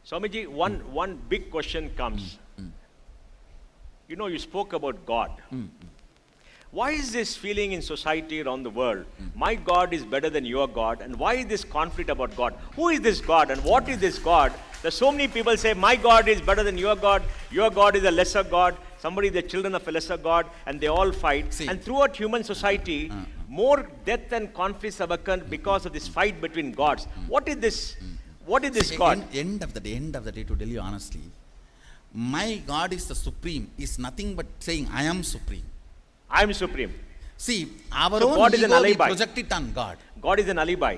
Swamiji, one big question comes. You know, you spoke about God. Why is this feeling in society around the world? My God is better than your God. And why is this conflict about God? Who is this God and what is this God? There's so many people say, my God is better than your God is a lesser God, somebody is the children of a lesser God, and they all fight. See. And throughout human society, more death and conflicts have occurred because of this fight between gods. What is this? What is this God? End of the day, to tell you honestly, my God is the supreme, is nothing but saying, I am supreme. I am supreme. See, our So own God is an ego, we alibi. project it on God. God is an alibi.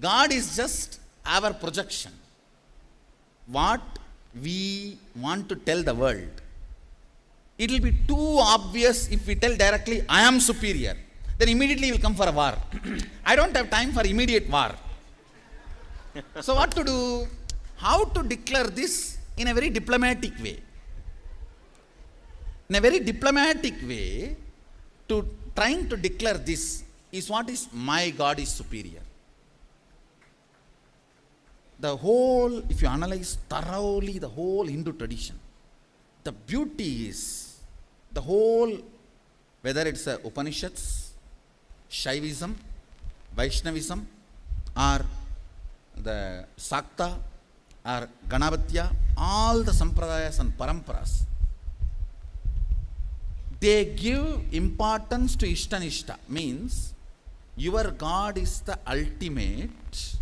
God is just our projection. What we want to tell the world. It will be too obvious if we tell directly, I am superior. Then immediately we will come for a war. I don't have time for immediate war. So what to do? How to declare this in a very diplomatic way? In a very diplomatic way, to trying to declare this is what is my God is superior. The whole, if you analyze thoroughly the whole Hindu tradition, the beauty is the whole, whether it's Upanishads, Shaivism, Vaishnavism, or the Sakta, or Ganavatya, all the Sampradayas and Paramparas, they give importance to Ishtanishta, means your God is the ultimate,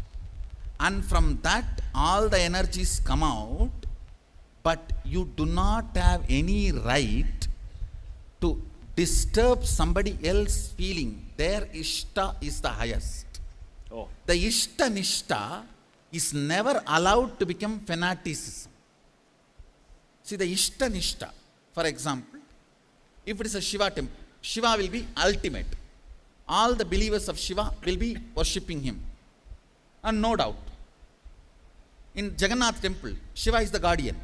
and from that all the energies come out, but you do not have any right to disturb somebody else's feeling. Their Ishta is the highest. Oh. The Ishtanishta is never allowed to become fanaticism. See, the Ishtanishta, for example, if it is a Shiva temple, Shiva will be ultimate. All the believers of Shiva will be worshipping him. And no doubt, in Jagannath temple, Shiva is the guardian.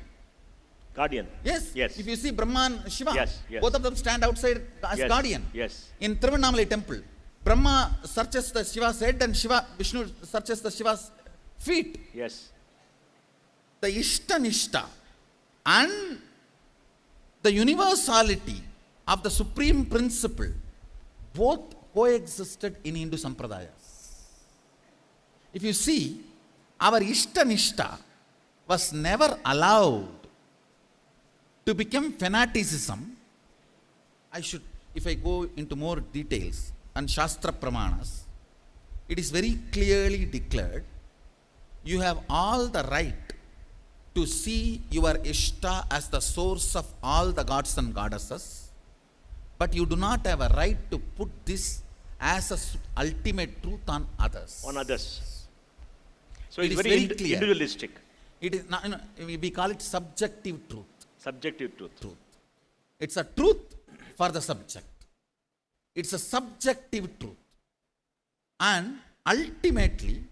Guardian. Yes. Yes. If you see Brahma and Shiva, Yes, yes. both of them stand outside as Yes, guardian. yes. In Tiruvannamalai temple, Brahma searches the Shiva's head and Vishnu searches the Shiva's feet. Yes. The Ishtanishta and the universality of the supreme principle both coexisted in Hindu Sampradayas. If you see, our Ishtanishta was never allowed to become fanaticism. If I go into more details and Shastra Pramanas, it is very clearly declared, you have all the right to see your Ishta as the source of all the gods and goddesses, but you do not have a right to put this as a ultimate truth on others. On others. So It it's is very very clear. individualistic. It is not, we call it subjective truth. Subjective truth. It's a truth for the subject. It's a subjective truth. And ultimately,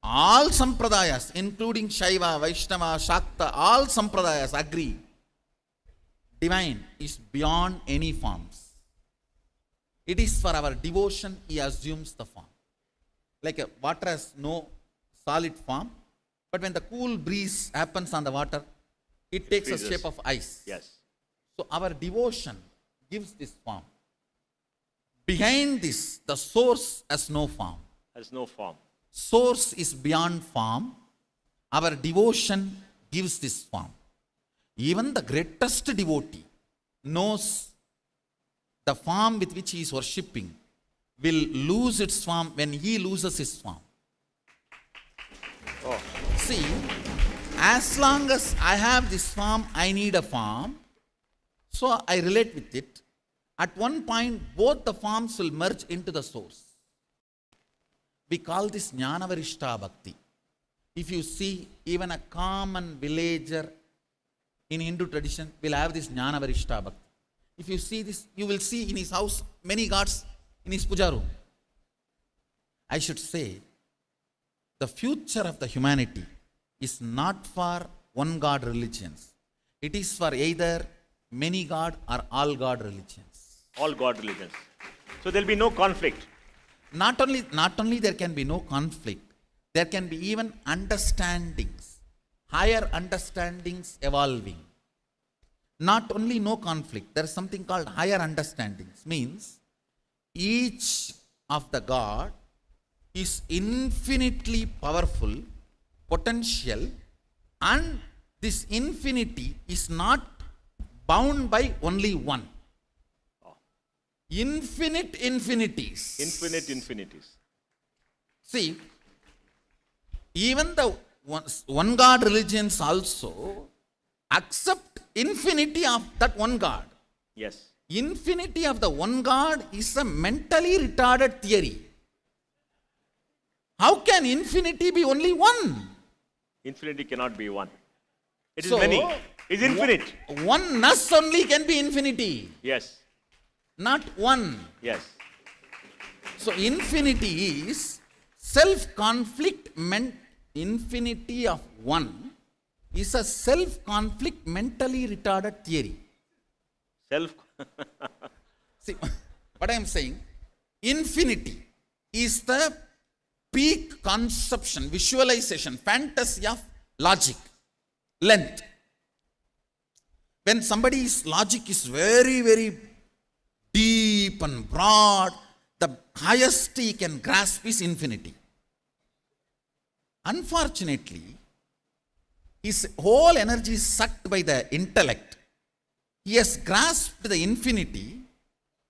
all Sampradayas, including Shaiva, Vaishnava, Shakta, all Sampradayas agree, divine is beyond any forms. It is for our devotion, he assumes the form. Like a water has no solid form, but when the cool breeze happens on the water, it takes a freezes. shape of ice. Yes. So our devotion gives this form. Behind this, the source has no form. Has no form. Source is beyond form. Our devotion gives this form. Even the greatest devotee knows the form with which he is worshipping will lose its form when he loses his form. Oh. See, as long as I have this form, I need a form. So I relate with it. At one point, both the forms will merge into the source. We call this Jnanavarishta Bhakti. If you see, even a common villager in Hindu tradition will have this Jnanavarishta Bhakti. If you see this, you will see in his house many gods in his puja room. I should say, the future of the humanity is not for one God religions. It is for either many God or all God religions. All God religions. So there'll be no conflict. Not only there can be no conflict, there can be even understandings higher understandings evolving. Not only no conflict, there is something called higher understandings. Means each of the God is infinitely powerful, potential, and this infinity is not bound by only one. Infinite infinities. Infinite infinities. See, even the one God religions also accept infinity of that one God. Yes. Infinity of the one God is a mentally retarded theory. How can infinity be only one? Infinity cannot be one. It is So, many. It's infinite. Oneness only can be infinity, Yes. not one. Yes. So infinity is self-conflict infinity of one is a self-conflict mentally retarded theory. Self. See, what I am saying, infinity is the peak conception, visualization, fantasy of logic, length. When somebody's logic is very, very deep and broad, the highest he can grasp is infinity. Unfortunately, his whole energy is sucked by the intellect. He has grasped the infinity,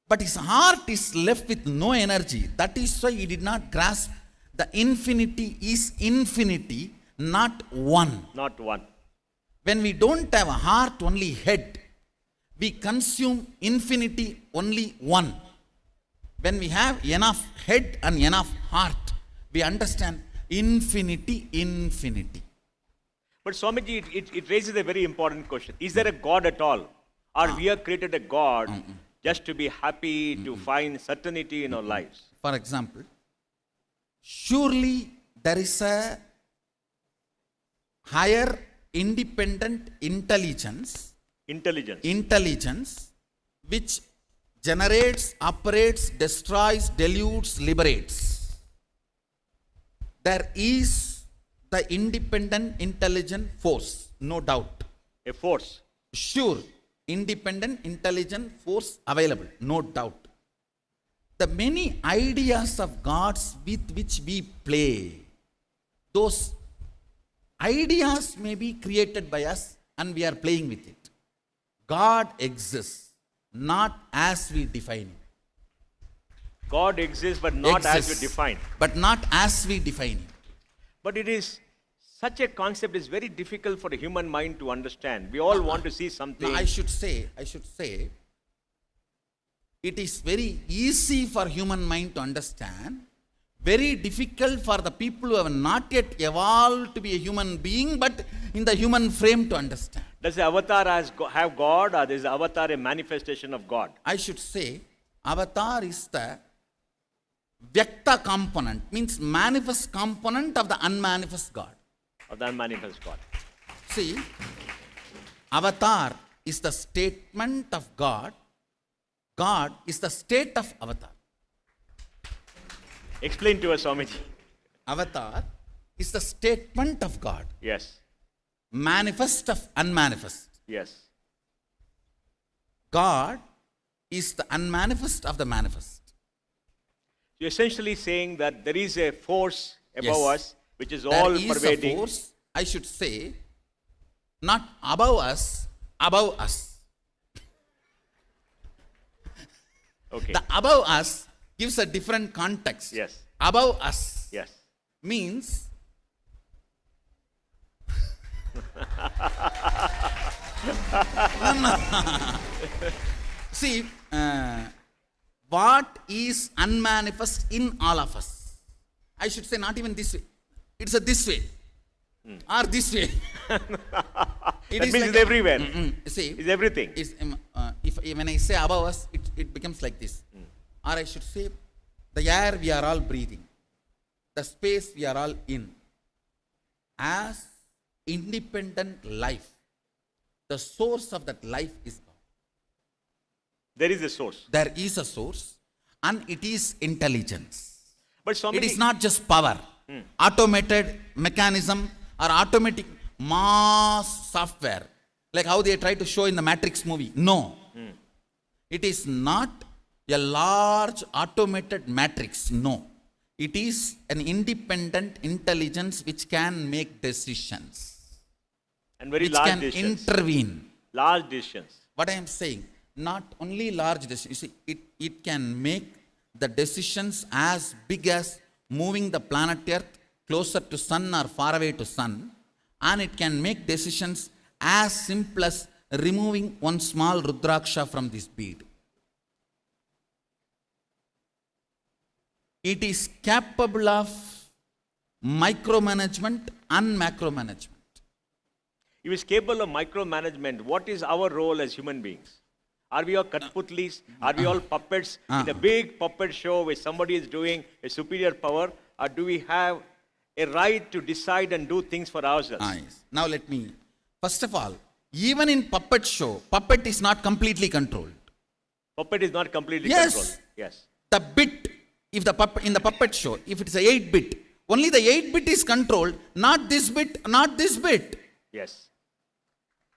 but his heart is left with no energy. That is why he did not grasp the infinity is infinity, not one. Not one. When we don't have a heart, only head, we consume infinity only one. When we have enough head and enough heart, we understand infinity, infinity. But Swamiji, it raises a very important question. Is there a God at all? Or we have created a God just to be happy, to find certainty in our lives? For example, surely there is a higher independent intelligence which generates, operates, destroys, dilutes, liberates. There is the independent intelligent force, no doubt. A force. Sure, independent intelligent force available, no doubt. The many ideas of gods with which we play, those ideas may be created by us and we are playing with it. God exists, not as we define it. God exists, but not as we define. But not as we define it. But it is such a concept is very difficult for the human mind to understand. We all want to see something. No, I should say, it is very easy for human mind to understand, very difficult for the people who have not yet evolved to be a human being, but in the human frame to understand. Does the avatar have God, or is the avatar a manifestation of God? I should say, avatar is the Vyakta component, means manifest component of the unmanifest God. Of the unmanifest God. See, avatar is the statement of God. God is the state of avatar. Explain to us, Swamiji. Avatar is the statement of God. Yes. Manifest of unmanifest. Yes. God is the unmanifest of the manifest. You're essentially saying that there is a force above Yes. us, which is all There is pervading. a force, I should say, not above us, above us. Okay. The above us gives a different context. Yes. Above us Yes. means see, what is unmanifest in all of us? I should say not even this way. It's a this way. Or this way. That means it's everywhere. See, It's everything. when I say above us, it becomes like this. Or I should say, the air we are all breathing, the space we are all in, as independent life, the source of that life is God. There is a source. There is a source, and it is intelligence. But Swamiji, It is not just power, automated mechanism or automatic mass software, like how they try to show in the Matrix movie. No. It is not a large automated matrix. No. It is an independent intelligence which can make decisions, And very which large can decisions. intervene. Large decisions. What I am saying, not only large decisions, you see, it can make the decisions as big as moving the planet Earth closer to sun or far away to sun, and it can make decisions as simple as removing one small Rudraksha from this bead. It is capable of micromanagement and macromanagement. If it's capable of micromanagement, what is our role as human beings? Are we all Katputlis? Are we all puppets in a big puppet show where somebody is doing a superior power? Or do we have a right to decide and do things for ourselves? Yes. Now let me, first of all, even in puppet show, puppet is not completely controlled. Puppet is not completely Yes. controlled. Yes. The bit, if the in the puppet show, if it is a 8-bit, only the 8-bit is controlled, not this bit, not this bit. Yes.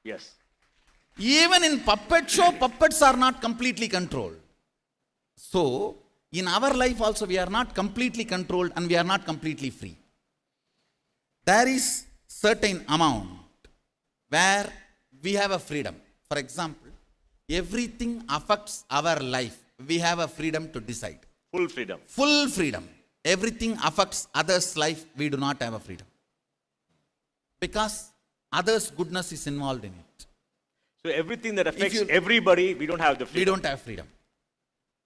Yes. Even in puppet show, puppets are not completely controlled. So, in our life also, we are not completely controlled and we are not completely free. There is certain amount where we have a freedom. For example, everything affects our life. We have a freedom to decide. Full freedom. Full freedom. Everything affects others' life. We do not have a freedom. Because others' goodness is involved in it. So everything that affects you- everybody, we don't have the freedom. We don't have freedom.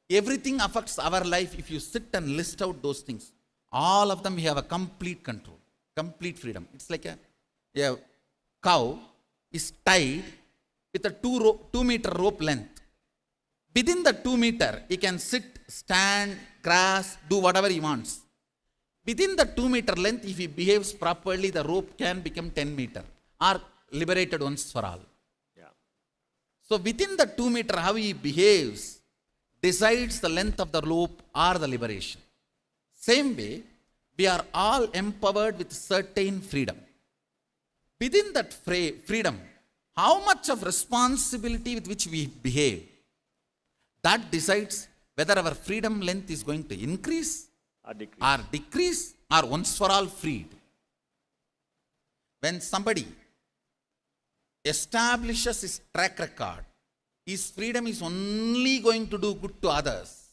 Everything affects our life. If you sit and list out those things, all of them we have a complete control, complete freedom. It's like a cow is tied with a 2-meter rope length. Within the 2 meter, he can sit, stand, grass, do whatever he wants. Within the 2-meter length, if he behaves properly, the rope can become 10 meter or liberated once for all. Yeah. So within the 2 meter, how he behaves decides the length of the rope or the liberation. Same way, we are all empowered with certain freedom. Within that freedom, how much of responsibility with which we behave, that decides whether our freedom length is going to increase or decrease or once for all freed. When somebody establishes his track record, his freedom is only going to do good to others.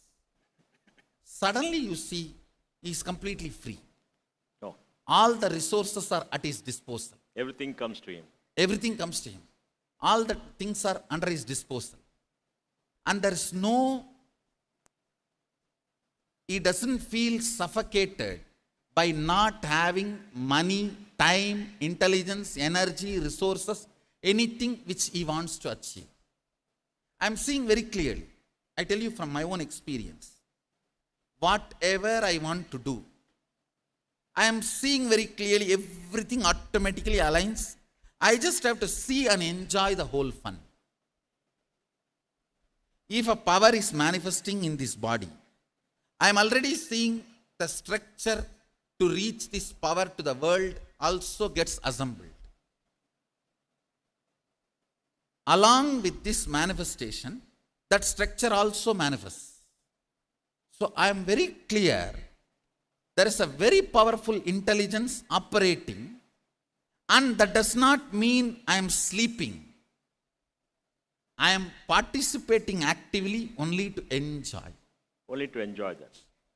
Suddenly you see he is completely free. No. All the resources are at his disposal. Everything comes to him. Everything comes to him. All the things are under his disposal. And there is no, he doesn't feel suffocated by not having money, time, intelligence, energy, resources, anything which he wants to achieve. I am seeing very clearly. I tell you from my own experience. Whatever I want to do, I am seeing very clearly everything automatically aligns. I just have to see and enjoy the whole fun. If a power is manifesting in this body, I am already seeing the structure to reach this power to the world also gets assembled. Along with this manifestation, that structure also manifests. So I am very clear, there is a very powerful intelligence operating, and that does not mean I am sleeping. I am participating actively only to enjoy. Only to enjoy that.